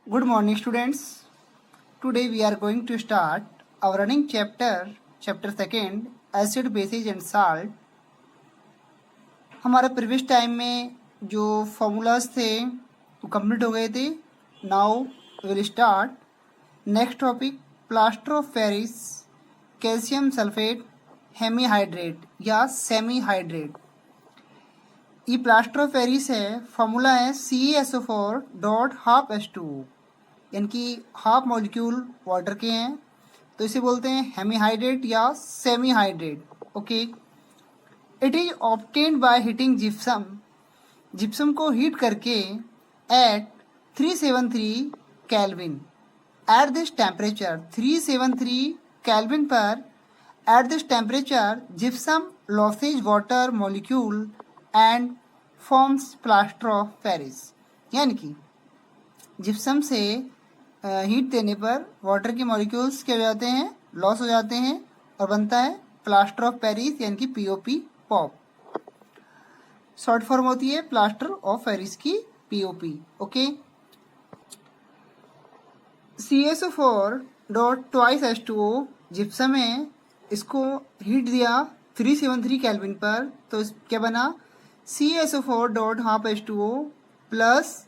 Good morning, students. Today we are going to start our running chapter 2, acid, bases and salt. हमारा previous time में जो formulas थे वो complete हो गए थे. Now will start next topic, plaster of Paris, calcium sulphate, hemihydrate या semi hydrate. ये प्लास्टर ऑफ पेरिस है, फॉर्मूला है CaSO4.12H2O, यानी कि हाफ मॉलिक्यूल वाटर के हैं, तो इसे बोलते हैं हेमीहाइड्रेट या semi hydrate. Okay, it is obtained by heating gypsum. Gypsum को हीट करके at 373 kelvin. At this temperature 373 kelvin पर, at this temperature gypsum loses water molecule and forms plaster of Paris. यानी कि जिप्सम से heat देने पर water के molecules क्या हो जाते हैं, लॉस हो जाते हैं और बनता है प्लास्टर ऑफ पेरिस यानी कि POP, पॉप. शॉर्ट फॉर्म होती है प्लास्टर ऑफ पेरिस की POP. ओके, CaSO4.2H2O जिप्सम है, इसको हीट दिया 373 केल्विन पर, तो क्या बना CaSO4.12H2O प्लस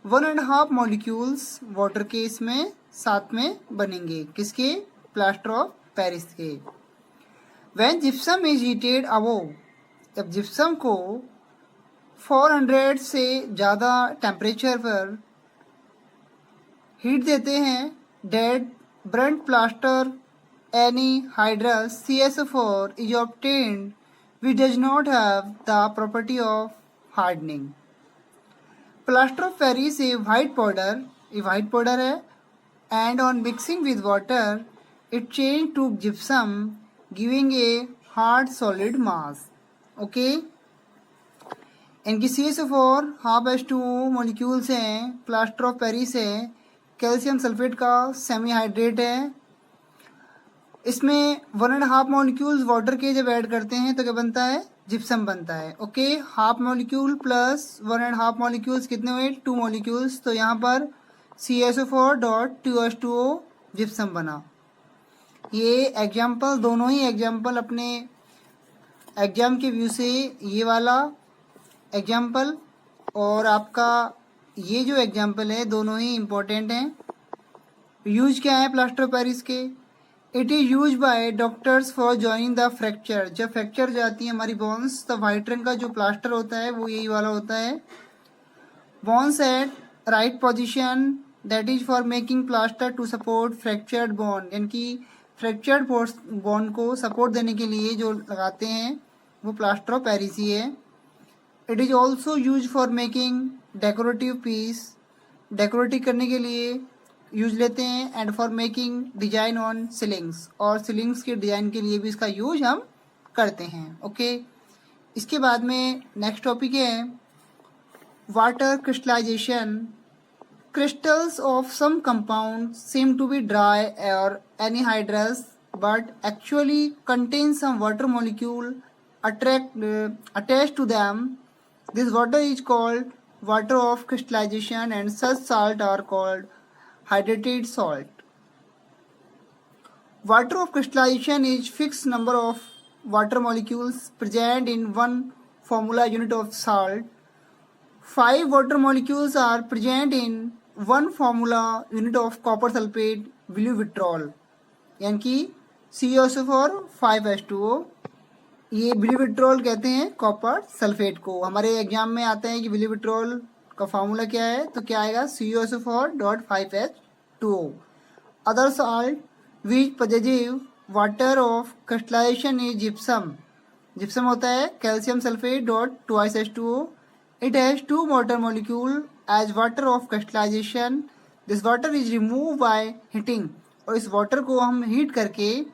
1.5 मॉलिक्यूल्स वाटर के इसमें साथ में बनेंगे, किसके, प्लास्टर ऑफ पेरिस के. When gypsum is heated above, जब जिप्सम को 400 से ज़्यादा टेम्परेचर पर हीट देते हैं, dead burnt plaster anhydrous CaSO4 is obtained which does not have the property of hardening. Plaster of Paris a white powder, ये white powder है, and on mixing with water it change to gypsum giving a hard solid mass. Okay, इनकी CaSO4 half H2O molecules हैं, plaster of Paris है, calcium sulphate का semi hydrate है. इसमें 1.5 molecules water के जब ऐड करते हैं तो क्या बनता है, जिप्सम बनता है. Okay, half molecule plus 1.5 molecules कितने हुए, 2 मॉलिक्यूल्स, तो यहाँ पर CaSO4.2H2O जिप्सम बना. ये एग्जाम्पल, दोनों ही एग्जाम्पल अपने एग्जाम के व्यू से, ये वाला एग्जाम्पल और आपका ये जो एग्जाम्पल है, दोनों ही इम्पोर्टेंट हैं. यूज क्या है प्लास्टर ऑफ पेरिस के, it is use by doctors for joining the fracture. जब फ्रैक्चर जाती है हमारी बोन्स, तब व्हाइट रंग का जो प्लास्टर होता है वो यही वाला होता है. Bones at right position, that is for making plaster to support fractured bone, यानी कि फ्रैक्चर्ड बोन को सपोर्ट देने के लिए जो लगाते हैं वो प्लास्टर ऑफ पेरिस ही है. It is also use for making decorative piece, decorative करने के लिए यूज लेते हैं, and for making design on ceilings, और सीलिंग्स के डिजाइन के लिए भी इसका यूज हम करते हैं. ओके, इसके बाद में नेक्स्ट टॉपिक है water crystallisation. Crystals of some compound seem to be dry और anhydrous but actually contain some water molecule attached to them. This water is called water of crystallization and such salt are called hydrated salt. Water of crystallization is fixed number of water molecules present in one formula unit of salt. 5 water molecules are present in one formula unit of copper sulfate blue vitriol, यानी कि CaSO4 5H2O. ये blue vitriol कहते हैं copper sulphate को. हमारे exam में आता है कि ब्लू विट्रोल का फार्मूला क्या है, तो क्या आएगा CaSO4.5H2O. Other salt which positive water of crystallization is gypsum. Gypsum होता है calcium sulphate .2H2O. It has 2 water molecule as water of crystallization. This water is remove by heating, और इस वाटर को हम हीट करके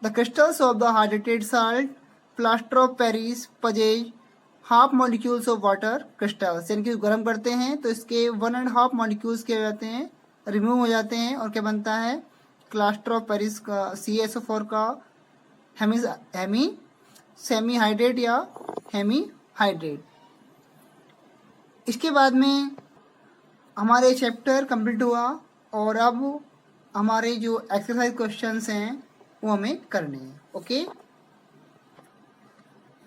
the crystals of the hydrated salt plaster of Paris possesses half molecules of water crystals, यानी कि गर्म करते हैं तो इसके 1.5 मॉलिक्यूल्स क्या हो जाते हैं, रिमूव हो जाते हैं, और क्या बनता है, प्लास्टर ऑफ पेरिस का CaSO4 का हेमी सेमी हाइड्रेट या हेमी हाइड्रेट. इसके बाद में हमारे चैप्टर कंप्लीट हुआ और अब हमारे जो एक्सरसाइज क्वेश्चंस हैं वो हमें करने हैं।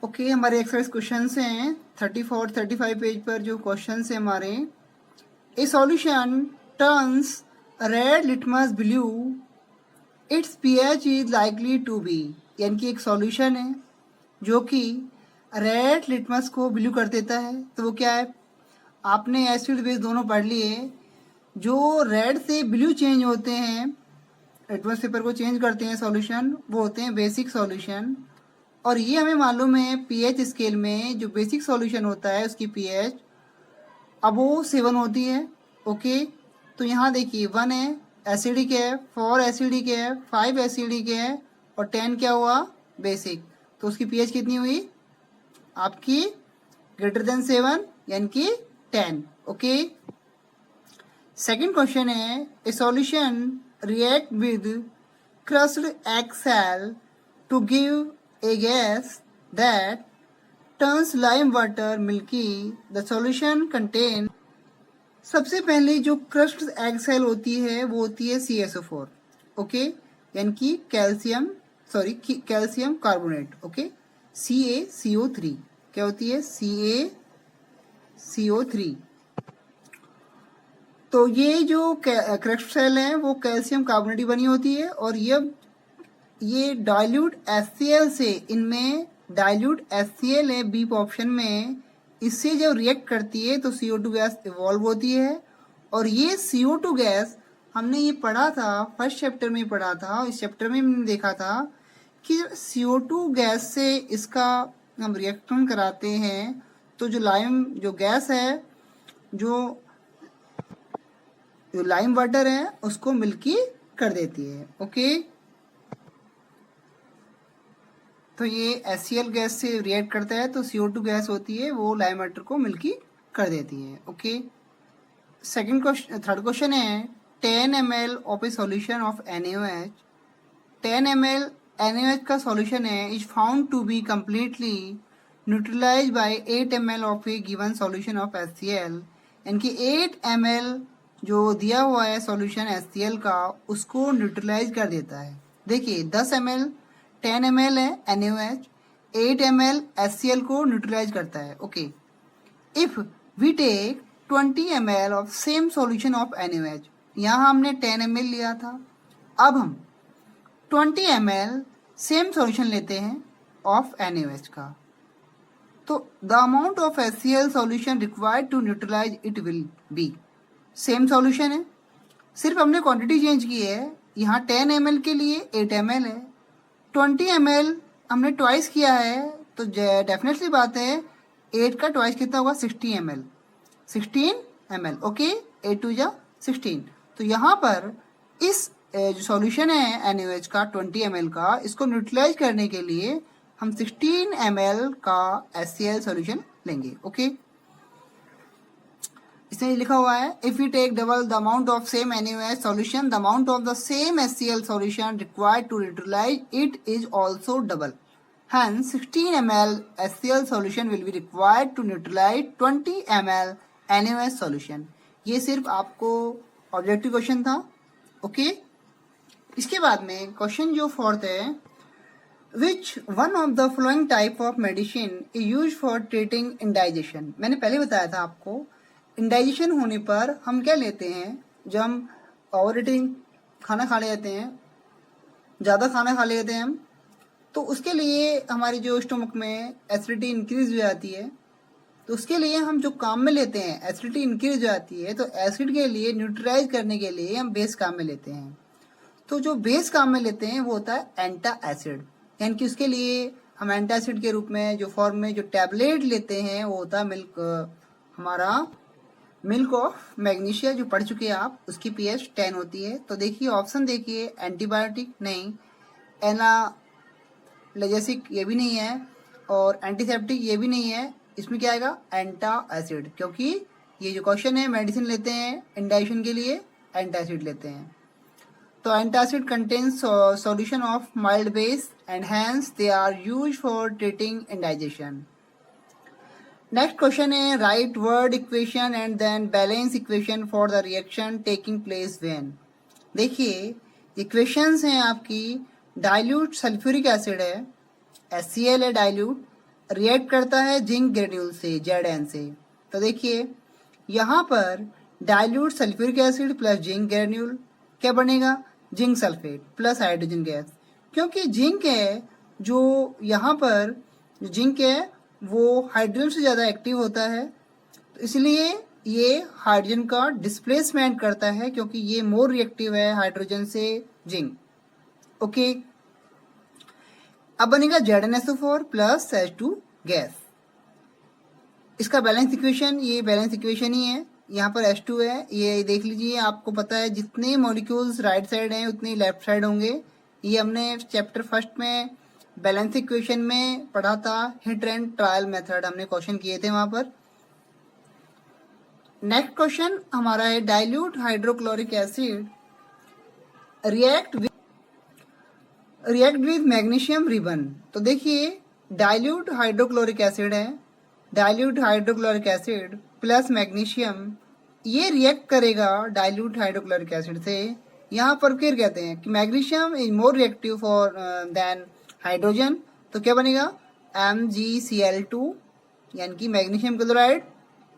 ओके, हमारे एक्सरसाइज क्वेश्चंस हैं 34-35 पेज पर जो क्वेश्चंस हैं हमारे। A solution turns red litmus blue, its pH is likely to be, यानी कि एक सॉल्यूशन है जो कि रेड लिटमस को ब्लू कर देता है। तो वो क्या है, आपने एसिड बेस दोनों पढ़ लिए। जो रेड से ब्लू चेंज होते हैं, लिटमस पेपर को चेंज करते हैं सॉल्यूशन, वो होते हैं बेसिक सॉल्यूशन। और ये हमें मालूम है पीएच स्केल में जो बेसिक सॉल्यूशन होता है उसकी पीएच अब वो 7 होती है। ओके, तो यहाँ देखिए 1 है एसिडिक है, 4 एसिडिक है, 5 एसिडिक है और 10 क्या हुआ, बेसिक। तो उसकी पीएच कितनी हुई आपकी, ग्रेटर देन 7 यानी कि 10। ओके, सेकंड क्वेश्चन है, a solution react with crushed egg shell to give a gas that turns lime water milky. The solution contain, सबसे पहले जो क्रस्ड एग सेल होती है वो होती है CaSO4। ओके, यानी कि कैल्शियम कार्बोनेट। ओके, CaCO3 क्या होती है, CaCO3। तो ये जो क्रस्ड सेल है वो कैल्शियम कार्बोनेट की बनी होती है और ये डाइल्यूट HCl से, इनमें डाइल्यूट HCl है बी ऑप्शन में, इससे जब रिएक्ट करती है तो CO2 गैस इवॉल्व होती है। और ये CO2 गैस हमने ये पढ़ा था, फर्स्ट चैप्टर में पढ़ा था, इस चैप्टर में हमने देखा था कि CO2 गैस से इसका हम रिएक्शन कराते हैं तो जो गैस है, जो लाइम वाटर है उसको मिल्की कर देती है। ओके, तो ये HCl गैस से रिएक्ट करता है तो CO2 गैस होती है वो लाइम वाटर को मिल्की कर देती है। ओके, थर्ड क्वेश्चन है, 10 ml of a solution of NaOH, 10 ml NaOH का सॉल्यूशन है, is found to be completely neutralize by 8 ml of a given solution of HCl, यानी कि 8 ml जो दिया हुआ है सॉल्यूशन HCl का उसको न्यूट्रलाइज कर देता है। देखिए 10 ml 10 ml है NaOH, 8 ml HCl को न्यूट्रलाइज करता है। Okay, if we take 20 ml of same solution of NaOH, यहाँ हमने 10 ml लिया था, अब हम 20 ml सेम सॉल्यूशन लेते हैं ऑफ NaOH का, तो the amount of HCl solution required to neutralise it will be, same solution है, सिर्फ हमने क्वांटिटी चेंज की है। यहाँ 10 ml के लिए 8 ml है, 20 ml हमने ट्वाइस किया है तो डेफिनेटली बात है 8 का ट्वाइस कितना होगा, 16 ml। ओके, 8 2 जा 16। तो यहाँ पर इस जो सॉल्यूशन है NaOH का 20 ml का, इसको न्यूट्रलाइज करने के लिए हम 16 ml का HCl सॉल्यूशन लेंगे। ओके, इसमें लिखा हुआ है, if you take double the amount of same NaOH solution, the amount of the same HCl solution required to neutralise it is also double, hence 16 ml HCl solution will be required to neutralize 20 ml NaOH solution। ये सिर्फ आपको objective question था। Okay, इसके बाद में question जो fourth है, which one of the following type of medicine is use for treating indigestion. मैंने पहले बताया था आपको, इंडाइजेशन होने पर हम क्या लेते हैं, जब हम ओवर ईटिंग खाना खा लेते हैं, ज़्यादा खाना खा लेते हैं हम, तो उसके लिए हमारी जो स्टोमक में एसिडिटी इंक्रीज हो जाती है, तो उसके लिए हम जो काम में लेते हैं, एसिडिटी इंक्रीज हो जाती है तो एसिड के लिए न्यूट्रलाइज करने के लिए हम बेस काम में लेते हैं। तो जो बेस काम में लेते हैं वो होता है एंटा एसिड, यानी कि उसके लिए हम एंटा एसिड के रूप में जो फॉर्म में जो टैबलेट लेते हैं वो होता है हमारा मिल्क ऑफ मैग्नीशिया, जो पढ़ चुके हैं आप, उसकी pH 10 होती है। तो देखिए ऑप्शन देखिए, एंटीबायोटिक नहीं, एनाल्जेसिक ये भी नहीं है और एंटीसेप्टिक ये भी नहीं है, इसमें क्या आएगा, एंटा एसिड, क्योंकि ये जो क्वेश्चन है मेडिसिन लेते हैं इंडाइजेशन के लिए एंटा एसिड लेते हैं। तो antacid contains solution of mild base and hence they are used for treating indigestion. Next question है write word equation and then balance equation for the reaction taking place when. देखिए equations हैं आपकी, dilute sulphuric acid है, HCl है dilute, react करता है zinc granule से Zn से। तो देखिए यहाँ पर dilute sulphuric acid plus zinc granule क्या बनेगा, zinc sulphate plus hydrogen gas. क्योंकि जिंक है जो यहाँ पर जो जिंक है वो हाइड्रोजन से ज़्यादा एक्टिव होता है, तो इसलिए ये हाइड्रोजन का डिस्प्लेसमेंट करता है क्योंकि ये मोर रिएक्टिव है हाइड्रोजन से जिंक। ओके, अब बनेगा ZnSO4 प्लस H2 गैस। इसका बैलेंस इक्वेशन, ये बैलेंस इक्वेशन ही है, यहाँ पर H2 है, ये देख लीजिए, आपको पता है जितने मॉलिक्यूल्स राइट साइड हैं उतने लेफ्ट साइड होंगे। ये हमने चैप्टर फर्स्ट में बैलेंस इक्वेशन में पढ़ा था, हिट एंड ट्रायल मेथड हमने क्वेश्चन किए थे वहां पर। नेक्स्ट क्वेश्चन हमारा है dilute hydrochloric acid react with magnesium ribbon. तो देखिए डाइल्यूट हाइड्रोक्लोरिक एसिड है, dilute hydrochloric acid plus magnesium, ये रिएक्ट करेगा डाइल्यूट हाइड्रोक्लोरिक एसिड से। यहाँ पर फिर कहते हैं कि magnesium is more reactive for than hydrogen, तो क्या बनेगा MgCl2 यानी कि magnesium chloride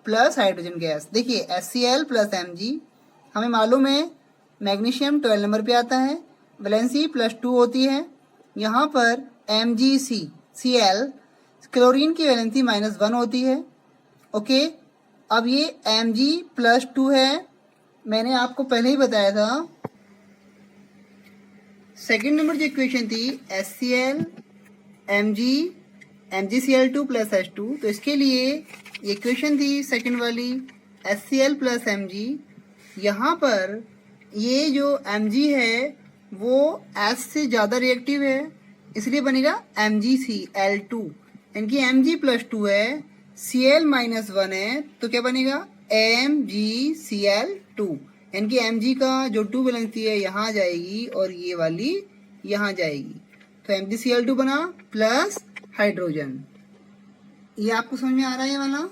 plus hydrogen gas. देखिए HCl प्लस Mg, हमें मालूम है मैग्नीशियम 12 नंबर पे आता है, वैलेंसी +2 होती है। यहाँ पर MgCl क्लोरीन की वैलेंसी -1 होती है। ओके, अब ये Mg+2 है, मैंने आपको पहले ही बताया था। सेकेंड नंबर जो इक्वेशन थी HCl MgCl2 प्लस H2, तो इसके लिए इक्वेशन थी सेकेंड वाली HCl प्लस Mg। यहाँ पर ये जो Mg है वो H से ज़्यादा रिएक्टिव है, इसलिए बनेगा MgCl2, यानी कि Mg+2 है, Cl-1 है, तो क्या बनेगा MgCl2, यानी कि Mg का जो 2 वैलेंसी है यहाँ जाएगी और ये वाली यहाँ जाएगी, तो MgCl2 बना प्लस हाइड्रोजन। ये आपको समझ में आ रहा है ये वाला।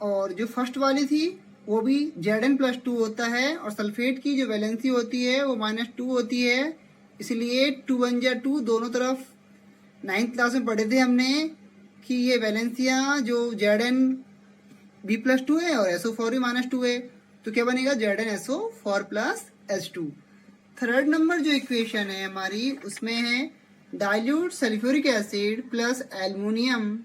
और जो फर्स्ट वाली थी वो भी Zn+2 होता है और सल्फेट की जो वैलेंसी होती है वो -2 होती है, इसलिए 2 1 जा 2 दोनों तरफ 9th क्लास में पढ़े थे हमने कि ये वैलेंसियाँ जो Zn(B+2) है और SO4 भी -2 है, तो क्या बनेगा ZnSO4 plus H2। Third number जो इक्वेशन है हमारी उसमें है dilute sulphuric acid plus aluminium,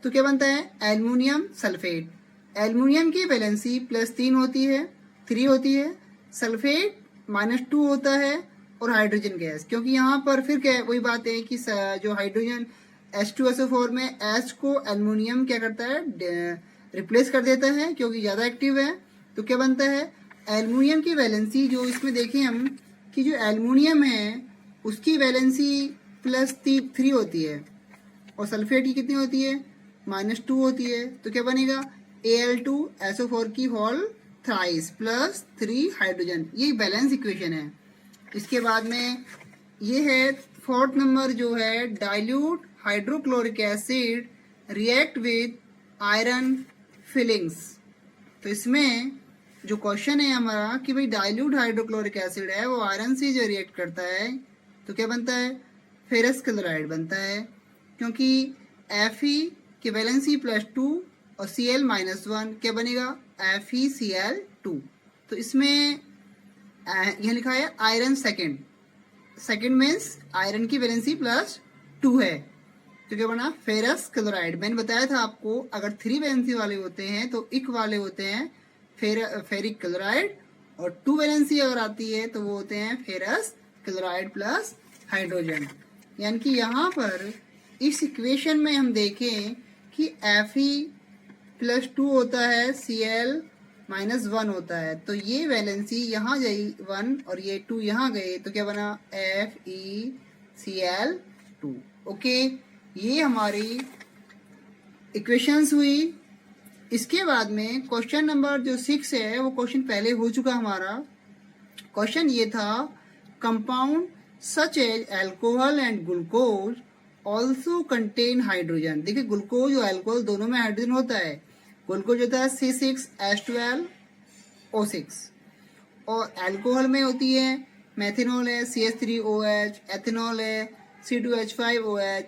तो क्या बनता है एल्युमिनियम सल्फेट। एल्युमिनियम की वैलेंसी +3 होती है, 3 होती है, सल्फेट -2 होता है और हाइड्रोजन गैस। क्योंकि यहाँ पर फिर क्या वही बात है कि जो हाइड्रोजन H2SO4 में H को एल्युमिनियम क्या करता है रिप्लेस कर देता है क्योंकि ज़्यादा एक्टिव है, तो क्या बनता है एल्युमिनियम की वैलेंसी जो इसमें देखें हम कि जो एल्युमिनियम है उसकी वैलेंसी +3 होती है और सल्फेट की कितनी होती है -2 होती है, तो क्या बनेगा Al2SO4 की होल थ्राइस +3 हाइड्रोजन। ये बैलेंस इक्वेशन है। इसके बाद में ये है फोर्थ नंबर जो है dilute hydrochloric acid react with iron filings. तो इसमें जो क्वेश्चन है हमारा कि भाई डाइल्यूट हाइड्रोक्लोरिक एसिड है वो आयरन से जो रिएक्ट करता है तो क्या बनता है फेरस क्लोराइड बनता है, क्योंकि Fe की वैलेंसी +2 और Cl-1 क्या बनेगा FeCl2। तो इसमें यह लिखा है आयरन सेकेंड मीन्स आयरन की वैलेंसी +2 है, तो क्या बना फेरस क्लोराइड। मैंने बताया था आपको अगर 3 वैलेंसी वाले होते हैं तो इक वाले होते हैं फेरिक क्लोराइड, और 2 वैलेंसी अगर आती है तो वो होते हैं फेरस क्लोराइड प्लस हाइड्रोजन। यानी कि यहाँ पर इस इक्वेशन में हम देखें कि Fe+2 होता है, Cl-1 होता है, तो ये वैलेंसी यहाँ गई 1 और ये 2 यहाँ गए, तो क्या बना FeCl2। ओके, ये हमारी इक्वेशंस हुई। इसके बाद में क्वेश्चन नंबर जो 6 है वो क्वेश्चन पहले हो चुका हमारा। क्वेश्चन ये था compound such as alcohol and glucose also contain hydrogen. देखिए ग्लूकोज और अल्कोहल दोनों में हाइड्रोजन होता है। ग्लूकोज होता है C6H12O6 और अल्कोहल में होती है मेथनॉल है CH3OH, एथेनॉल है C2H5OH।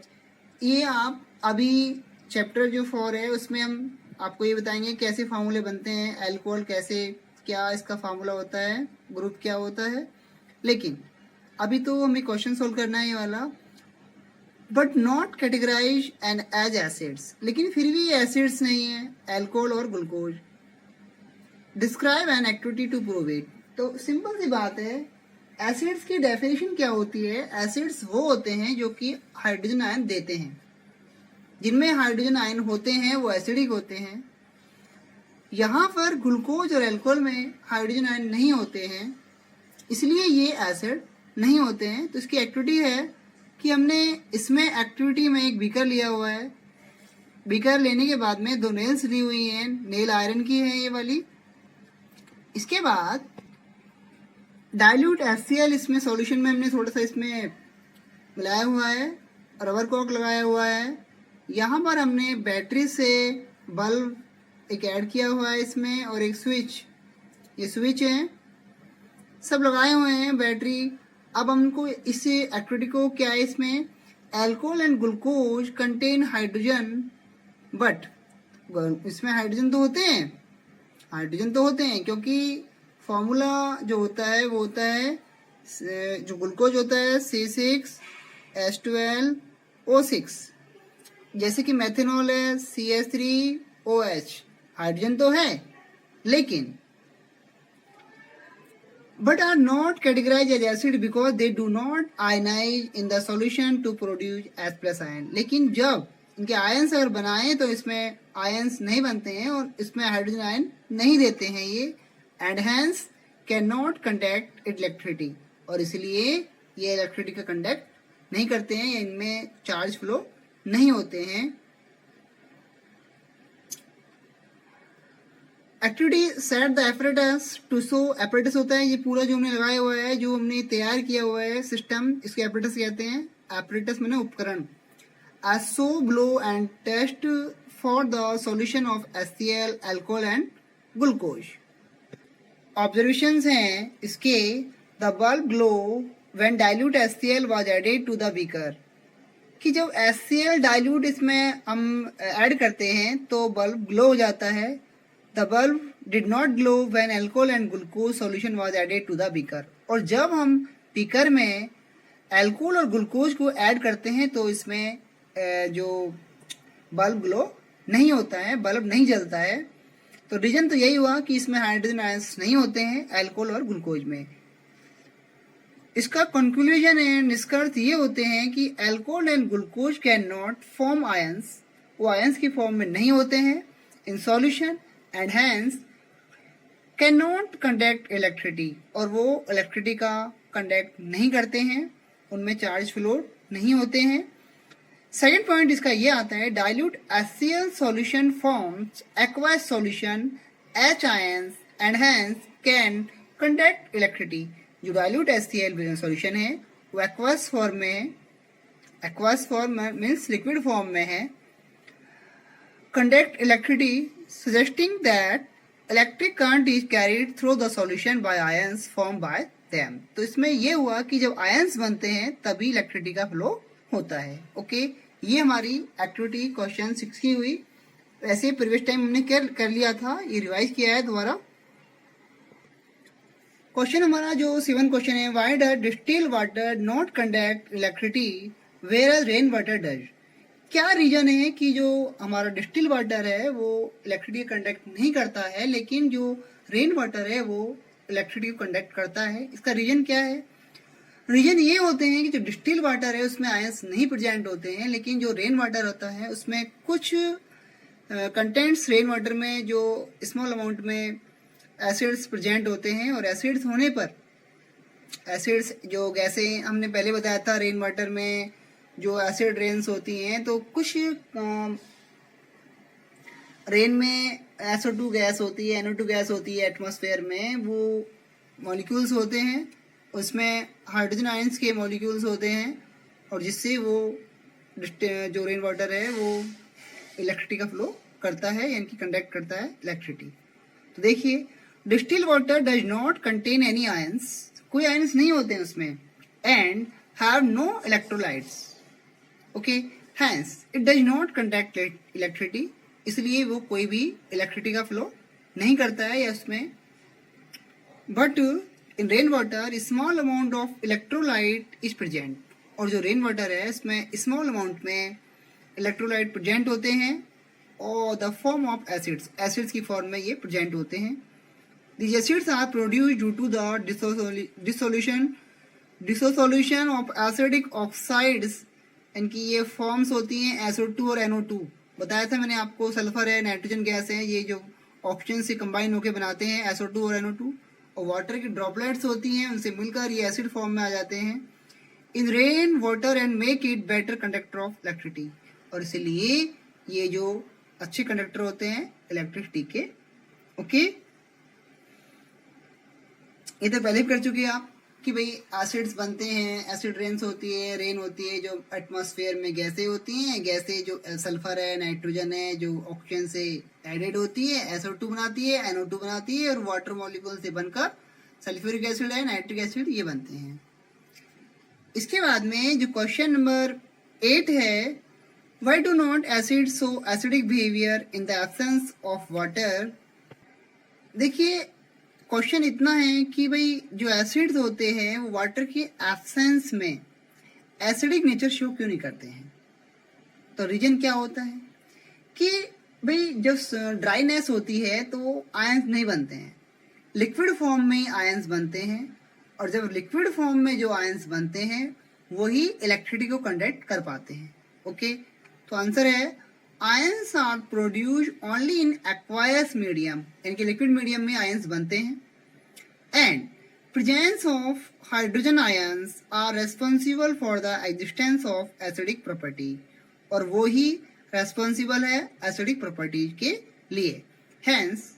ये आप अभी चैप्टर जो 4 है उसमें हम आपको ये बताएंगे कैसे फार्मूले बनते हैं, अल्कोहल कैसे, क्या इसका फार्मूला होता है, ग्रुप क्या होता है। लेकिन अभी तो हमें क्वेश्चन सोल्व करना है ये वाला। But not categorise and as acids, लेकिन फिर भी एसिड्स नहीं है अल्कोहल और glucose. Describe an activity to prove it. तो सिंपल सी बात है, एसिड्स की डेफिनेशन क्या होती है? एसिड्स वो होते हैं जो कि हाइड्रोजन आयन देते हैं। जिनमें हाइड्रोजन आयन होते हैं वो एसिडिक होते हैं। यहाँ पर ग्लूकोज और अल्कोहल में हाइड्रोजन आयन नहीं होते हैं, इसलिए ये एसिड नहीं होते हैं। तो इसकी एक्टिविटी है कि हमने इसमें एक्टिविटी में एक बीकर लिया हुआ है। बीकर लेने के बाद में 2 नेल्स ली हुई हैं, नेल आयरन की है ये वाली। इसके बाद डाइल्यूट HCl इसमें सॉल्यूशन में हमने थोड़ा सा इसमें मिलाया हुआ है, रबर कॉक लगाया हुआ है। यहाँ पर हमने बैटरी से बल्ब एक ऐड किया हुआ है इसमें और एक स्विच, ये स्विच है, सब लगाए हुए हैं बैटरी। अब हमको इस एक्टिविटी को क्या है, इसमें alcohol and glucose contain hydrogen, but इसमें हाइड्रोजन तो होते हैं, हाइड्रोजन तो होते हैं क्योंकि फॉर्मूला जो होता है वो होता है, जो ग्लूकोज होता है C6H12O6, जैसे कि मेथनॉल है CH3OH, हाइड्रोजन तो है, लेकिन but are not categorized as acid because they do not ionize in the solution to produce H+ ion। लेकिन जब इनके आयंस अगर बनाएं तो इसमें आयंस नहीं बनते हैं और इसमें हाइड्रोजन आयन नहीं देते हैं ये, and hence can not conduct electricity, और इसलिए ये इलेक्ट्रिसिटी का कंडक्ट नहीं करते हैं, इनमें चार्ज फ्लो नहीं होते हैं। Activity set the apparatus to show. Apparatus होता है ये पूरा जो हमने लगाया हुआ है, जो हमने तैयार किया हुआ है सिस्टम, इसको एपरेटस कहते हैं। एपरेटस माने उपकरण। as so blow and test for the solution of HCl, alcohol and glucose। Observations हैं इसके, the bulb glow when dilute HCl was added to the beaker, कि जब HCl डाइल्यूट इसमें हम ऐड करते हैं तो बल्ब ग्लो हो जाता है। The bulb did not glow when alcohol and glucose solution was added to the beaker, और जब हम बीकर में अल्कोहल और ग्लूकोज को ऐड करते हैं तो इसमें जो बल्ब ग्लो नहीं होता है, बल्ब नहीं जलता है। तो रीजन तो यही हुआ कि इसमें हाइड्रोजन आयंस नहीं होते हैं अल्कोहल और ग्लूकोज में। इसका कंक्लूजन है, निष्कर्ष ये होते हैं कि alcohol and glucose can not form ions, वो आयंस की फॉर्म में नहीं होते हैं in solution, and hence can not conduct electricity, और वो इलेक्ट्रिसिटी का कंडक्ट नहीं करते हैं, उनमें चार्ज फ्लो नहीं होते हैं। सेकेंड पॉइंट इसका ये आता है, dilute HCl solution forms aqueous solution H ions and hence can conduct electricity. जो डाइल्यूट HCl सॉल्यूशन है वो एक्वस फॉर्म में है, aqueous form means liquid form में है, conduct electricity suggesting that electric current is carried through the solution by ions formed by them। तो इसमें ये हुआ कि जब आयंस बनते हैं तभी इलेक्ट्रिसिटी का फ्लो होता है। ओके, ये हमारी एक्टिविटी क्वेश्चन 6 की हुई। ऐसे प्रीवियस टाइम हमने कर लिया था, ये रिवाइज किया है दोबारा। क्वेश्चन हमारा जो 7 क्वेश्चन है, why does distil water not conduct electricity where rain water does. क्या रीजन है कि जो हमारा डिस्टिल वाटर है वो इलेक्ट्रिसिटी कंडक्ट नहीं करता है, लेकिन जो रेन वाटर है वो इलेक्ट्रिसिटी कंडक्ट करता है। इसका रीजन क्या है? रीजन ये होते हैं कि जो डिस्टिल वाटर है उसमें आयंस नहीं प्रेजेंट होते हैं, लेकिन जो रेन वाटर होता है उसमें कुछ कंटेंट्स रेन वाटर में जो स्मॉल अमाउंट में एसिड्स प्रेजेंट होते हैं, और एसिड्स होने पर एसिड्स जो गैसें हमने पहले बताया था, रेन वाटर में जो एसिड रेन्स होती हैं तो कुछ रेन में SO2 गैस होती है, NO2 गैस होती है एटमॉस्फेयर में, वो मॉलिक्यूल्स होते हैं, उसमें हाइड्रोजन आयंस के मॉलिक्यूल्स होते हैं, और जिससे वो जो रेन वाटर है वो इलेक्ट्रिसिटी का फ्लो करता है, यानी कि कंडक्ट करता है इलेक्ट्रिसिटी। तो देखिए, distil water does not contain any ions, कोई आयंस नहीं होते हैं उसमें, and have no electrolytes, okay, hence it does not conduct electricity, इसलिए वो कोई भी इलेक्ट्रिसिटी का फ्लो नहीं करता है या उसमें। But in rain water small amount of electrolyte is present, और जो रेन वाटर है इसमें स्मॉल अमाउंट में इलेक्ट्रोलाइट प्रेजेंट होते हैं, और the form of acids, acids की फॉर्म में ये प्रेजेंट होते हैं। These acids are produced due to the dissolution of acidic oxides, इनकी ये फॉर्म्स होती हैं SO2 और NO2। बताया था मैंने आपको, सल्फर है, नाइट्रोजन गैस है, ये जो ऑक्सीजन से कंबाइन होकर बनाते हैं SO2 और NO2, और वाटर की ड्रॉपलेट्स होती हैं, उनसे मिलकर ये एसिड फॉर्म में आ जाते हैं in rain water and make it better conductor of electricity, और इसलिए ये जो अच्छे कंडक्टर होते हैं इलेक्ट्रिसिटी के। ओके, ये तो पहले भी कर चुके हैं आप कि भाई एसिड्स बनते हैं, एसिड रेन्स होती है, रेन होती है, जो एटमॉस्फेयर में गैसें होती हैं, गैसें जो सल्फर है, नाइट्रोजन है, जो ऑक्सीजन से एडेड होती है, SO2 बनाती है, NO2 बनाती है, और वाटर मॉलिक्यूल से बनकर सल्फ्यूरिक एसिड है, नाइट्रिक एसिड, ये बनते हैं। इसके बाद में जो क्वेश्चन नंबर 8 है, why do not acid show acidic behaviour in the absence of water. देखिए, क्वेश्चन इतना है कि भाई जो एसिड्स होते हैं वो वाटर के एब्सेंस में एसिडिक नेचर शो क्यों नहीं करते हैं। तो रीजन क्या होता है कि भाई जब ड्राइनेस होती है तो आयंस नहीं बनते हैं, लिक्विड फॉर्म में आयंस बनते हैं, और जब लिक्विड फॉर्म में जो आयंस बनते हैं वही इलेक्ट्रिसिटी को कंडक्ट कर पाते हैं। ओके, तो आंसर है ions are produce only in aqueous medium, यानी कि लिक्विड मीडियम में आयंस बनते हैं, and presence of hydrogen ions are responsible for the existence of acidic property, और वो ही रेस्पॉन्सिबल है एसिडिक प्रॉपर्टी के लिए। Hence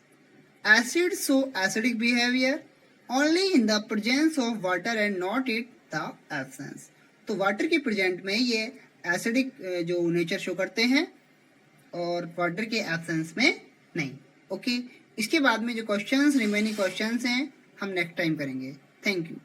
acid show acidic behaviour only in the presence of water and not in the absence. तो water के present में ये एसिडिक जो नेचर शो करते हैं, और वाटर के एब्सेंस में नहीं। ओके, इसके बाद में जो क्वेश्चंस रिमेनिंग क्वेश्चंस हैं हम नेक्स्ट टाइम करेंगे। Thank you.